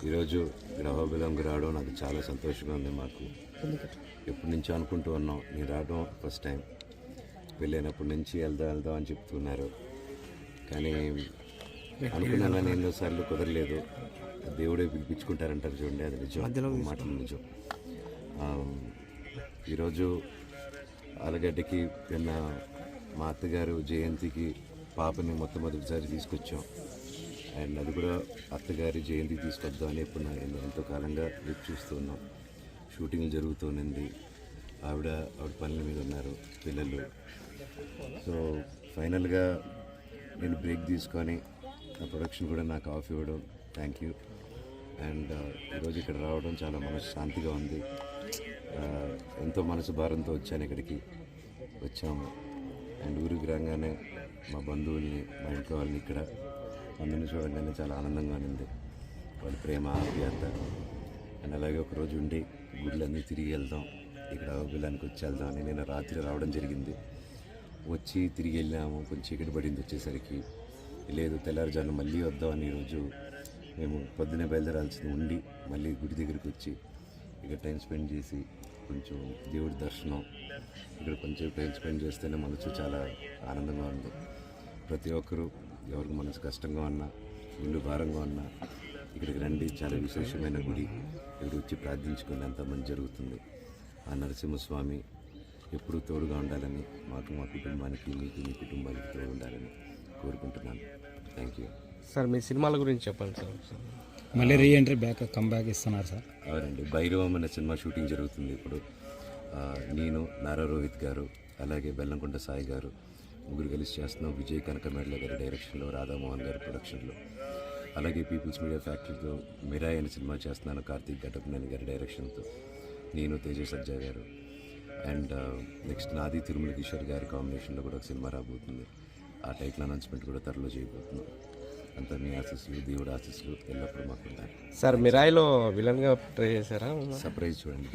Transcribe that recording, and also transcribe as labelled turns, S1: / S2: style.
S1: ఈరోజు ఇక్కడ అహోబిలంకి రావడం నాకు చాలా సంతోషంగా ఉంది. మాకు ఎప్పటి నుంచో అనుకుంటూ ఉన్నాం, నేను రావడం ఫస్ట్ టైం. వెళ్ళినప్పటి నుంచి వెళ్దాం అని చెప్తున్నారు, కానీ అనుకున్నా కానీ ఎన్నోసార్లు కుదరలేదు. దేవుడే పిలిపించుకుంటారంటారు చూడండి, అది నిజం, మాటలు నిజం. ఈరోజు ఆలగడ్డకి నిన్న మా అత్తగారు జయంతికి పాపని మొట్టమొదటిసారి తీసుకొచ్చాం. అండ్ అది కూడా అత్తగారి జయంతి తీసుకొద్దాం అని ఎప్పుడు నేను ఎంతో కాలంగా వెయిట్ చూస్తూ ఉన్నాం. షూటింగ్ జరుగుతూనింది, ఆవిడ పనుల మీద ఉన్నారు, పిల్లలు. సో ఫైనల్గా నేను బ్రేక్ తీసుకొని ఆ ప్రొడక్షన్ కూడా నాకు ఆఫ్ ఇవ్వడం థ్యాంక్ యూ. అండ్ ఈరోజు ఇక్కడ రావడం చాలా మనశ్శాంతిగా ఉంది. ఎంతో మనసు భారంతో వచ్చాను, ఇక్కడికి వచ్చాము. అండ్ ఊరికి రాగానే మా బంధువుల్ని, మా ఇంట్లో వాళ్ళని ఇక్కడ అందరిని చూడగానే చాలా ఆనందంగా ఉంది. వాళ్ళ ప్రేమ, ఆప్యాయత. అండ్ అలాగే ఒకరోజు ఉండి గుడ్లన్నీ తిరిగి వెళ్దాం, ఇక్కడ అహోబిలానికి వచ్చి వెళ్దాం అని నేను రాత్రి రావడం జరిగింది. వచ్చి తిరిగి వెళ్ళాము, కొంచెం చీకటి పడింది వచ్చేసరికి. లేదు, తెల్లారుజాను మళ్ళీ వద్దామని ఈరోజు మేము పొద్దున్నే బయలుదేరాల్సింది ఉండి మళ్ళీ గుడి దగ్గరికి వచ్చి ఇక్కడ టైం స్పెండ్ చేసి కొంచెం దేవుడి దర్శనం, ఇక్కడ కొంచెం టైం స్పెండ్ చేస్తేనే మనసు చాలా ఆనందంగా ఉంది. ప్రతి ఒక్కరూ ఎవరికి మనసు కష్టంగా ఉన్నా, ఇల్లు భారంగా ఉన్నా ఇక్కడికి రండి. చాలా విశేషమైన గుడి, ఇక్కడ వచ్చి ప్రార్థించుకుని అంత మంచి జరుగుతుంది. ఆ నరసింహస్వామి ఎప్పుడూ తోడుగా ఉండాలని, మాకు, మా కుటుంబానికి, మీకు, మీ కుటుంబానికి తోడు ఉండాలని కోరుకుంటున్నాను. Thank you
S2: sir. మీ సినిమాల గురించి చెప్పండి సార్.
S3: మళ్ళీ రీఎంట్రీ కమ్బ్యాక్ ఇస్తున్నారు సార్?
S1: అవునండి, భైరవం అనే సినిమా షూటింగ్ జరుగుతుంది ఇప్పుడు. నేను, నారా రోహిత్ గారు, అలాగే బెల్లంకొండ సాయి గారు ముగ్గురు కలిసి చేస్తున్నాం. విజయ్ కనకమేడల గారి డైరెక్షన్లో, రాధామోహన్ గారి ప్రొడక్షన్లో. అలాగే పీపుల్స్ మీడియా ఫ్యాక్టరీతో మిరాయ్ అనే సినిమా చేస్తున్నాను, కార్తీక్ ఘటప్నేని గారి డైరెక్షన్తో. నేను, తేజ సజ్జా గారు. అండ్ నెక్స్ట్ నాది తిరుమల కిషోర్ గారి కాంబినేషన్లో కూడా ఒక సినిమా రాబోతుంది. ఆ టైటిల్ అనౌన్స్మెంట్ కూడా త్వరలో చేయబోతున్నాం. అంతా మీ ఆశీస్సులు, దేవుడు ఆశీస్సులు ఎల్లప్పుడూ మాకు ఉంటాయి
S2: సార్. మిరాయిలో విలన్గా ట్రై చేశారా?
S1: సర్ప్రైజ్ చూడండి.